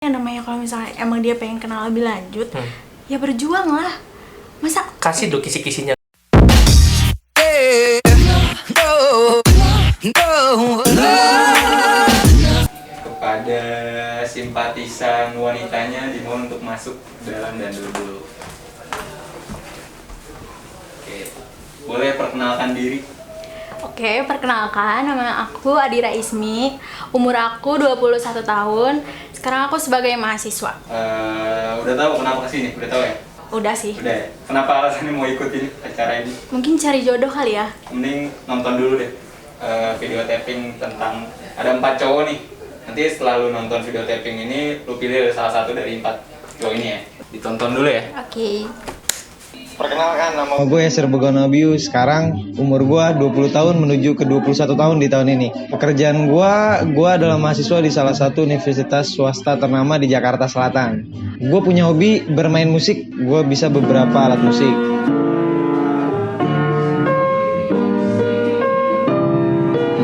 Ya namanya kalau misalnya emang dia pengen kenal lebih lanjut, ya berjuang lah. Masa kasih dong kisi-kisinya. Kepada simpatisan wanitanya dimohon untuk masuk dalam dan duduk. Oke, boleh perkenalkan diri. Oke, perkenalkan, nama aku Adira Ismi, umur aku 21 tahun, sekarang aku sebagai mahasiswa. Udah tahu kenapa kesini? Udah tahu ya? Udah sih. Udah ya? Kenapa alasannya mau ikut ini, acara ini? Mungkin cari jodoh kali ya? Mending nonton dulu deh video taping tentang, ada 4 cowok nih. Nanti setelah lu nonton video taping ini, lu pilih salah satu dari 4 cowok ini ya. Ditonton dulu ya. Oke. Perkenalkan, nama gue Yasir Begonabiu. Sekarang umur gue 20 tahun menuju ke 21 tahun di tahun ini. Pekerjaan gue adalah mahasiswa di salah satu universitas swasta ternama di Jakarta Selatan. Gue punya hobi bermain musik. Gue bisa beberapa alat musik.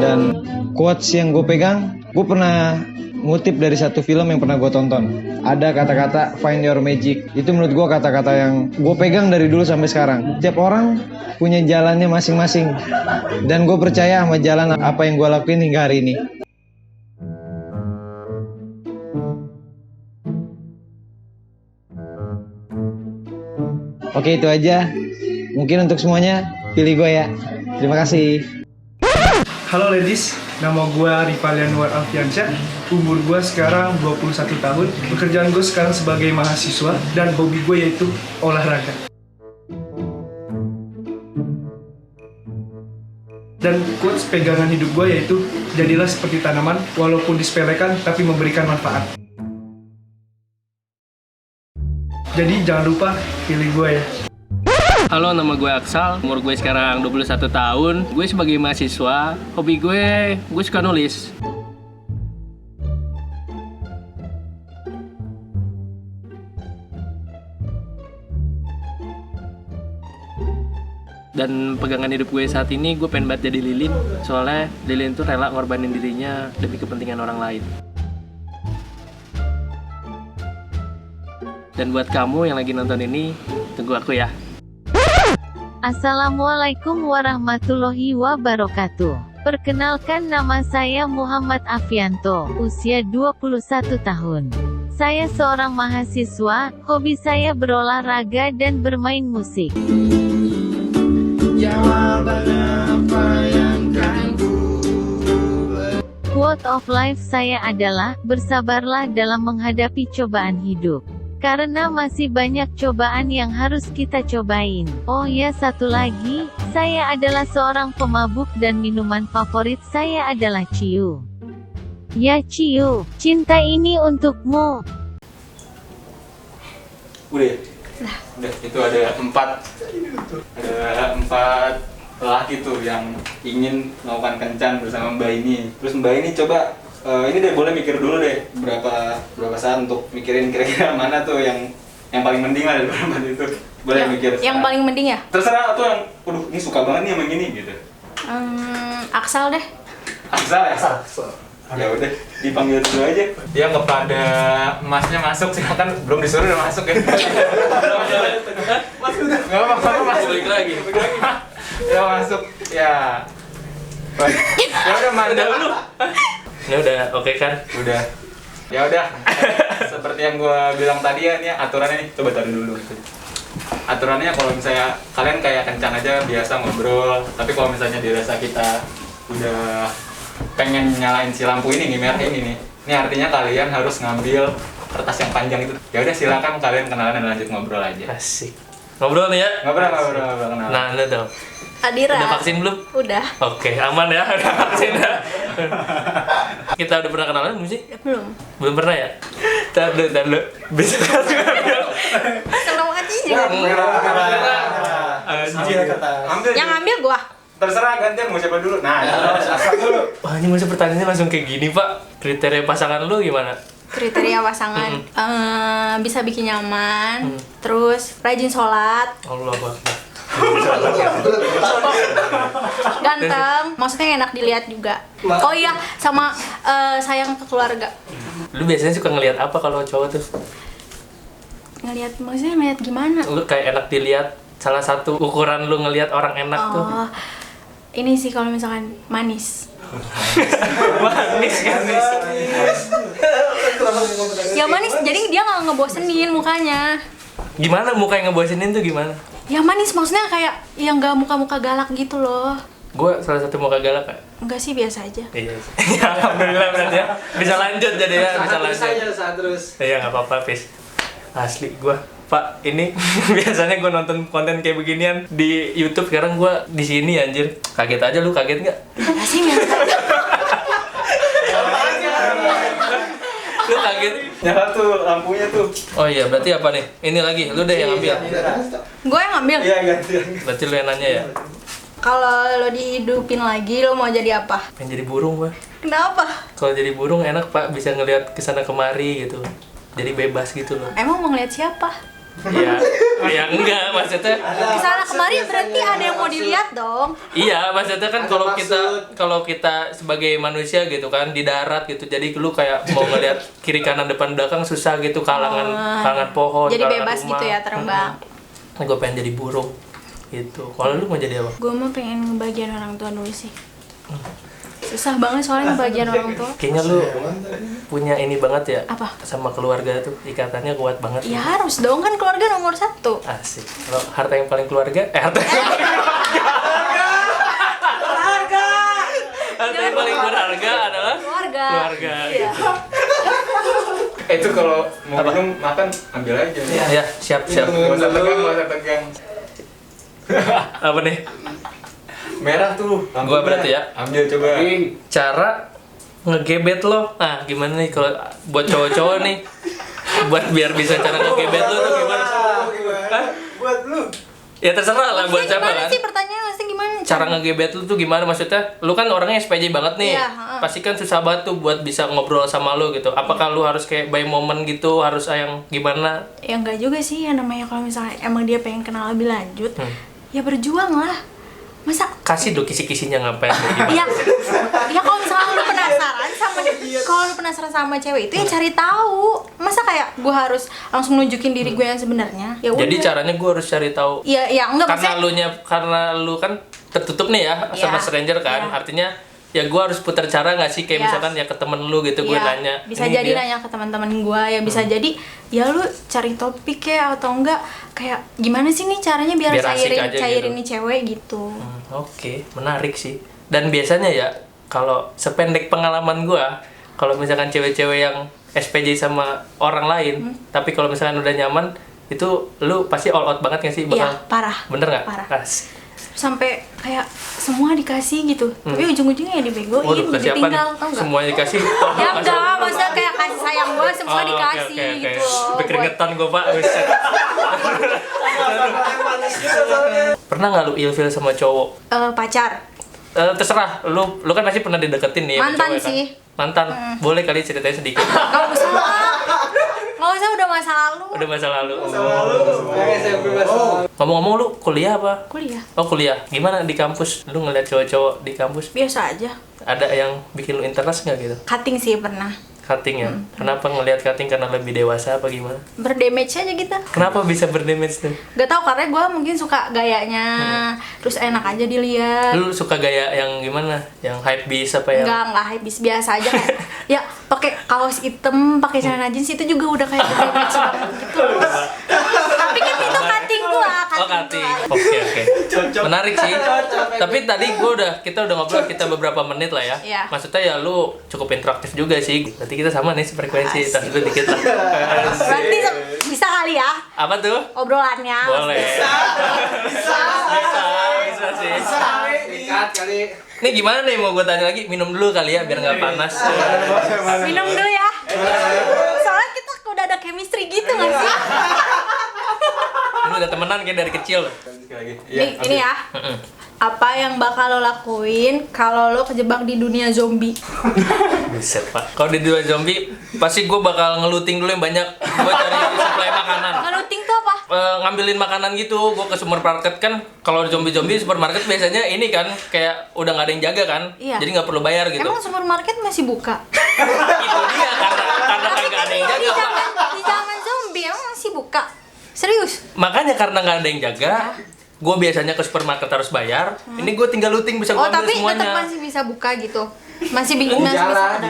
Dan quotes yang gue pegang, gue pernah ngutip dari satu film yang pernah gue tonton. Ada kata-kata find your magic. Itu menurut gue kata-kata yang gue pegang dari dulu sampai sekarang. Tiap orang punya jalannya masing-masing. Dan gue percaya sama jalan apa yang gue lakuin hingga hari ini. Oke, itu aja. Mungkin untuk semuanya, pilih gue ya. Terima kasih. Halo ladies, nama gue Rifalian Nuar Alfiansyah. Umur gue sekarang 21 tahun. Pekerjaan gue sekarang sebagai mahasiswa dan hobi gue yaitu olahraga. Dan quotes pegangan hidup gue yaitu jadilah seperti tanaman walaupun disepelekan tapi memberikan manfaat. Jadi jangan lupa pilih gue ya. Halo, nama gue Aksal, umur gue sekarang 21 tahun. Gue sebagai mahasiswa, hobi gue suka nulis. Dan pegangan hidup gue saat ini, gue pengen banget jadi lilin. Soalnya lilin tuh rela ngorbanin dirinya demi kepentingan orang lain. Dan buat kamu yang lagi nonton ini, tunggu aku ya. Assalamualaikum warahmatullahi wabarakatuh. Perkenalkan, nama saya Muhammad Afianto, usia 21 tahun. Saya seorang mahasiswa, hobi saya berolahraga dan bermain musik. Quote of life saya adalah, bersabarlah dalam menghadapi cobaan hidup. Karena masih banyak cobaan yang harus kita cobain. Oh ya, satu lagi, saya adalah seorang pemabuk dan minuman favorit saya adalah Ciu. Ya Ciu, cinta ini untukmu. Udah ya? Udah, itu ada 4 lelaki tuh yang ingin melakukan kencan bersama Mbak ini. Terus Mbak ini coba ini deh, boleh mikir dulu deh berapa saat untuk mikirin kira-kira mana tuh yang paling mending lah dari berapa itu. Boleh mikir. Yang paling mending ya? Terserah, atau yang ini suka banget nih sama gini gitu. Aksal deh. Aksal ya? Ya udah, dipanggil dulu aja. Dia kepada masnya masuk, silakan. Belum disuruh udah masuk ya. Mas udah. Enggak apa-apa, Mas. Balik lagi. Ya masuk. Ya. Ya udah, mandal dulu. Ini udah oke kan? Udah. Ya udah. Seperti yang gua bilang tadi ya, nih aturannya nih. Coba taruh dulu. Aturannya kalau misalnya kalian kayak kencan aja biasa ngobrol, tapi kalau misalnya dirasa kita udah pengen nyalain si lampu ini nih, merah ini artinya kalian harus ngambil kertas yang panjang itu. Ya udah, silakan kalian kenalan dan lanjut ngobrol aja. Asik. Ngobrol nih ya? Ngobrol kenalan. Nah, lu dong. Adira. Udah vaksin belum? Udah. Oke, aman ya, udah vaksin ya. Kita udah pernah kenalan belum sih? Belum. Belum pernah ya? Tar dulu. Bisa kan? Kalau aja juga. Ambil. Yang ambil gua. Terserah, gantian mau siapa dulu. Nah, asal dulu. Wah, ini masa pertanyaannya langsung kayak gini, Pak. Kriteria pasangan lu gimana? Kriteria pasangan bisa bikin nyaman, terus rajin sholat, Allah Akbar. ganteng, maksudnya enak dilihat juga. Oh iya, sama sayang ke keluarga. Lu biasanya suka ngelihat apa kalau cowok tuh? Maksudnya ngeliat gimana? Lu kayak enak dilihat, salah satu ukuran lu ngelihat orang enak tuh. Oh, ini sih kalau misalkan manis. Manis kan? Ya manis, jadi dia nggak ngebosenin mukanya. Gimana muka yang ngebosenin tuh gimana? Ya manis maksudnya kayak yang nggak muka-muka galak gitu loh. Gue salah satu muka galak gak? Enggak sih, biasa aja. Iya. Ya, alhamdulillah berarti ya. Bisa lanjut jadi ya, bisa lanjut. Terus. Iya nggak apa-apa, Pis. Asli gue, Pak, ini biasanya gue nonton konten kayak beginian di YouTube, sekarang gue di sini anjir. Kaget aja lu, kaget nggak? Ya sih biasa aja. Lu kaget? Nyala tuh lampunya tuh. Oh iya, berarti apa nih? Ini lagi, lu deh yang ambil. Gue yang ngambil. Iya gantian. Berarti lu yang nanya ya? Kalau lo dihidupin lagi, lo mau jadi apa? Pengen jadi burung gue. Kenapa? Kalau jadi burung enak Pak, bisa ngelihat kesana kemari gitu. Jadi bebas gitu loh. Emang mau ngeliat siapa? Iya, ya enggak maksudnya. Kesana kemari berarti ada yang mau dilihat dong. Iya, maksudnya kan kalau kita sebagai manusia gitu kan di darat gitu. Jadi lu kayak mau ngelihat kiri kanan depan belakang susah gitu, kalangan pohon, Jadi kalangan bebas rumah. gitu ya terbang. Gue pengen jadi burung gitu. Kalau lu mau jadi apa? Gue mah pengen ngebagian orang tua dulu sih. Susah banget soalnya ngebagian orang tua. Kayaknya lu punya ini banget ya. Apa? Sama keluarga tuh, ikatannya kuat banget. Ya harus dong, kan keluarga nomor 1. Asik. Kalau harta yang paling keluarga, harta yang harta yang paling berharga adalah Keluarga. keluarga. Iya. Itu kalau mau minum makan ambil aja. Ya, siap. Nggak usah tegang, nggak usah tegang. Apa nih? Merah tuh. Gua berarti ya. Ambil coba. Cara ngegebet lo. Nah, gimana nih kalau buat cowok-cowok nih? Buat biar bisa cara ngegebet lo tuh gimana? Hah? Buat lu. Ya terserah lah buat siapa Gimana kan. sih pertanyaannya maksudnya gimana? Cara ngegebet lu tuh gimana maksudnya? Lu kan orangnya SPJ banget nih. Iya, Pasti kan susah banget tuh buat bisa ngobrol sama lu gitu. Apakah lu harus kayak by moment gitu, harus yang gimana? Ya enggak juga sih, yang namanya kalau misalnya emang dia pengen kenal lebih lanjut, ya berjuang lah. Masa Kasih dong kisi-kisinya ngapain gimana? ya kalau misalnya lu penasaran sama cewek itu ya cari tahu. Masa kayak gue harus langsung nunjukin diri gue yang sebenarnya? Ya udah. Jadi caranya gue harus cari tahu. ya enggak Karena lu kan tertutup nih ya sama Iya, stranger kan. iya. Artinya ya gue harus putar cara nggak sih kayak Iya. misalkan ya ke temen lu gitu gue Iya, nanya. bisa ini jadi dia. nanya ke teman-teman gue, ya bisa jadi ya lu cari topik ya atau enggak kayak gimana sih nih caranya biar Biar asik aja cairin gitu. nih cewek gitu. Oke, menarik sih. Dan biasanya ya kalau sependek pengalaman gue, kalau misalkan cewek-cewek yang SPJ sama orang lain, tapi kalau misalkan udah nyaman, itu lu pasti all out banget nggak sih? Iya, parah. Bener nggak? Parah. As. Sampai kayak semua dikasih gitu, tapi ujung-ujungnya ya dibegoin, Waduh, kasih apa nih? ditinggal, tau nggak? Semuanya dikasih. Ya enggak, maksudnya kayak kasih sayang gue semua Oh, dikasih oke. gitu loh. Sampai keringetan gue pak. Buset. Pernah nggak lu ilfil sama cowok? Pacar. Terserah, lu kan pasti pernah dideketin nih sama Mantan cowok, kan? sih. Mantan, boleh kali ceritain sedikit. Gak usah lah. Gak usah, udah masa lalu. Udah masa lalu. Kayak SMP masa. Ngomong-ngomong lu kuliah apa? Kuliah. Oh kuliah, gimana di kampus? Lu ngeliat cowok-cowok di kampus? Biasa aja. Ada yang bikin lu interest nggak gitu? Cutting sih pernah. Cutting ya? Kenapa ngelihat cutting karena lebih dewasa apa gimana? Berdamage aja gitu. Kenapa bisa berdamage tuh? Gak tau, karena gue mungkin suka gayanya. Terus enak aja dilihat. Lu suka gaya yang gimana? Yang hype beast apa yang? Enggak habis, biasa aja kayak ya pakai kaos hitam, pakai celana jeans itu juga udah kayak berdamage banget gitu. Tapi kan itu cutting gua, Oh cutting. Oke. Menarik sih. Tapi tadi kita udah ngobrol kita beberapa menit lah ya. Iya. Maksudnya ya lu cukup interaktif juga sih. Berarti kita sama nih frekuensi. Tas dulu dikit lah. Berarti bisa kali ya Apa tuh? obrolannya. Boleh. Bisa sih. Ikat kali. Ini gimana nih mau gue tanya lagi? Minum dulu kali ya biar nggak panas. Minum dulu ya. Soalnya kita udah ada chemistry gitu nggak sih? Ini udah temenan kayak dari kecil. Sekali lagi. Ini ya. Apa yang bakal lo lakuin kalau lo kejebak di dunia zombie? Buset pak. Kalau di dunia zombie pasti gue bakal ngeluting dulu yang banyak. Gue cari suplai makanan. Ngeluting tuh apa? Ngambilin makanan gitu. Gue ke supermarket kan. Kalau zombie supermarket biasanya ini kan kayak udah nggak ada yang jaga kan. Iya. Jadi nggak perlu bayar gitu. Emang supermarket masih buka? Itu dia yang jaga, Pak. Di zaman zombie emang masih buka. Serius? Makanya karena nggak ada yang jaga, gue biasanya ke supermarket harus bayar. Ini gue tinggal looting bisa gue Oh, ambil tapi semuanya. tetap masih bisa buka gitu. Masih masih bisa ada.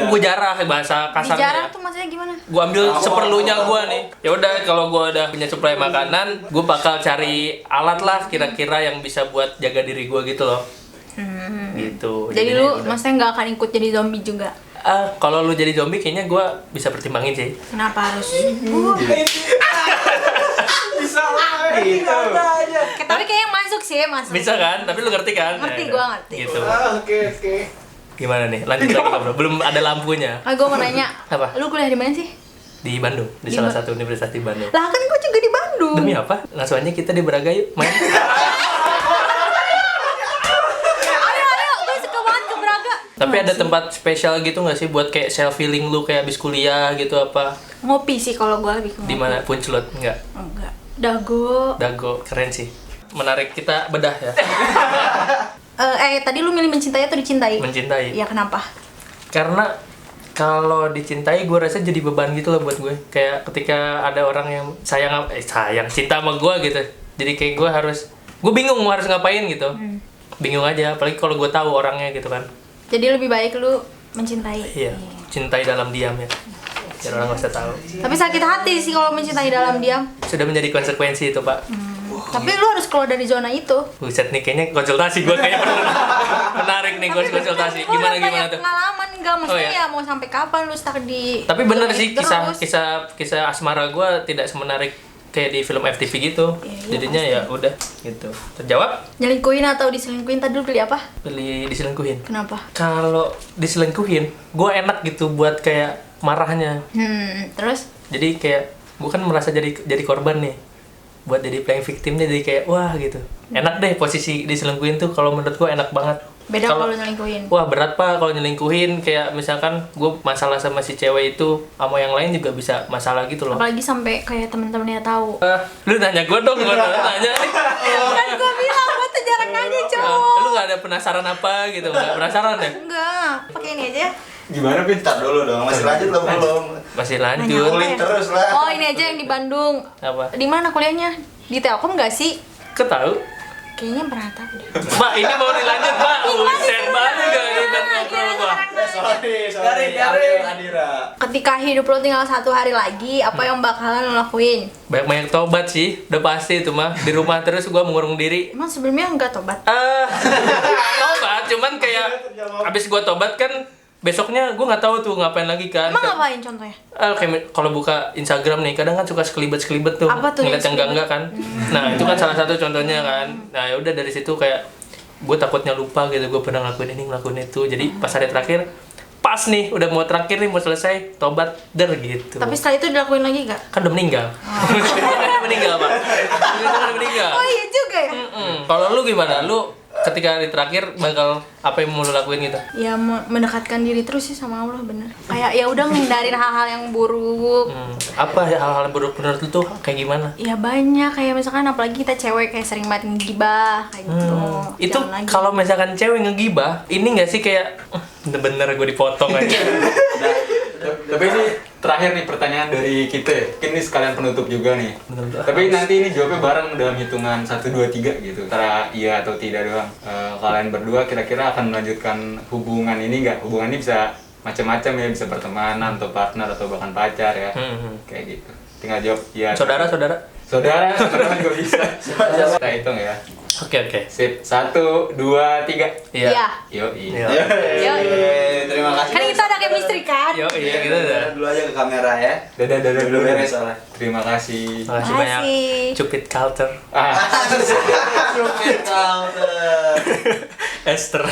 Gue jarah bahasa kasarnya. Dijarah tuh maksudnya gimana? Gue ambil seperlunya gue nih. Ya udah kalau gue udah punya suplai makanan, gue bakal cari alat lah kira-kira yang bisa buat jaga diri gue gitu loh. Gitu. Jadi Jadinya lu udah. maksudnya nggak akan ikut jadi zombie juga? Kalau lu jadi zombie kayaknya gue bisa pertimbangin sih. Kenapa harus? Bisa lah. Gitu. Tapi kayaknya masuk sih, masuk. Bisa kan? Tapi lu ngerti kan? Ngerti, Ya, gua udah. ngerti. Gitu. Oke. Gimana nih? Lanjut lagi bro. Belum ada lampunya. Gue mau nanya, Apa? lu kuliah di mana sih? Di Bandung, di Di salah Ma- satu universitas di Bandung. Lah kan gue juga di Bandung. Demi apa? Langsung aja kita di Braga yuk, main. Ayo, gue suka banget ke Braga. Tapi ada tempat spesial gitu nggak sih buat kayak self healing lu kayak abis kuliah gitu apa? Ngopi sih kalau gue lebih ke Di mana? Puncelut? Enggak. Enggak. Dago. Dago, keren sih. Menarik kita bedah ya. Tadi lu milih mencintai atau dicintai? Mencintai. Iya, kenapa? Karena kalau dicintai gue rasa jadi beban gitu loh buat gue. Kayak ketika ada orang yang sayang cinta sama gue gitu. Jadi kayak gue bingung mau harus ngapain gitu. Bingung aja, apalagi kalau gue tahu orangnya gitu kan. Jadi lebih baik lu mencintai. Iya, cintai dalam diam ya. Biar orang nggak usah tahu. Tapi sakit hati sih kalau mencintai dalam diam. Sudah menjadi konsekuensi itu, Pak. Tapi lu harus keluar dari zona itu. Buset nih, kayaknya konsultasi gue kayak menarik nih konsultasi. Gua udah Gimana banyak tuh? pengalaman enggak, maksudnya Oh, iya. ya mau sampai kapan lu stuck di Tapi bener zona sih itu terus? kisah asmara gue tidak semenarik kayak di film FTV gitu. Iya, Jadinya pasti. ya udah gitu. Terjawab? Nyelingkuhin atau diselingkuhin, tadi lu pilih apa? Pilih diselingkuhin. Kenapa? Kalau diselingkuhin, gue enak gitu buat kayak marahnya. Terus? Jadi kayak gue kan merasa jadi korban nih. Buat jadi playing victimnya jadi kayak wah gitu. Enak deh posisi diselingkuhin tuh kalau menurut gue enak banget. Beda kalau nyelingkuhin. Wah berat Pak kalau nyelingkuhin, kayak misalkan gue masalah sama si cewek itu sama yang lain juga bisa masalah gitu loh. Apalagi sampai kayak temen-temennya tahu. Lu nanya gue dong, gue nanya nih. Kan gue bilang gue tuh jarang nanya cowok. Lu gak ada penasaran apa gitu? Gak penasaran ya? Enggak, pakai ini aja. Gimana Pin? Ntar dulu dong, masih lanjut lo belum? Masih Nanya lanjut. apa ya? Terus lah. Oh ini aja yang di Bandung. Apa? Di mana kuliahnya? Di Telkom nggak sih? Ketahu? Kayaknya pernah tahu deh. Mbak, ini mau dilanjut Mbak. Buset banget gak ribet ngobrol gua. Sorry. Adira. Ketika hidup lo tinggal 1 hari lagi, apa yang bakalan lo lakuin? Banyak tobat sih, udah pasti itu mah. Di rumah terus gua mengurung diri. Emang sebelumnya nggak tobat? Tobat, cuman kayak abis gua tobat kan besoknya gua nggak tahu tuh ngapain lagi kan. Emang ngapain contohnya? Kayak kalau buka Instagram nih, kadang kan suka sekelibet tuh. Apa tuh ngeliat yang yang enggak kan. Nah, itu kan salah satu contohnya kan. Nah, ya udah dari situ kayak gue takutnya lupa gitu, gue pernah ngelakuin ini, ngelakuin itu. Jadi pas hari terakhir, pas nih, udah mau terakhir nih, mau selesai, tobat, gitu. Tapi setelah itu dilakuin lagi nggak? Kan udah meninggal. Udah meninggal, Pak. Udah meninggal. Oh iya juga ya? Kalau lu gimana? Lu ketika hari terakhir bakal apa yang mau lu lakuin gitu? Ya mendekatkan diri terus sih sama Allah, bener. Kayak ya udah menghindarin hal-hal yang buruk. Apa ya hal-hal yang buruk menurut lu tuh kayak gimana? Ya banyak, kayak misalkan apalagi kita cewek kayak sering banget ngegibah kayak gitu. Itu Jangan lagi. kalau misalkan cewek ngegibah, ini nggak sih kayak bener-bener gue dipotong aja. Tapi ini terakhir nih pertanyaan dari kita. Mungkin ini sekalian penutup juga nih. Bener-bener. Tapi nanti ini jawabnya bareng dalam hitungan 1, 2, 3 gitu. Antara iya atau tidak doang. Kalian berdua kira-kira akan melanjutkan hubungan ini nggak? Hubungan ini bisa macam-macam ya, bisa pertemanan atau partner atau bahkan pacar ya. Kayak gitu. Tinggal jawab iya. Saudara-saudara. Saudara juga bisa. Kita hitung ya. Oke. Sip. 1, 2, 3. Iya. Iya. Yoi. Yo, Terima kasih. kan kita ada chemistry kan? Yo, iya gitu dah. Dulu aja ke kamera ya. Dadah Belum dulu. beres soalnya. Terima kasih. Makasih Makasih. banyak. Cupid culture. Ah. Super counter. Esther.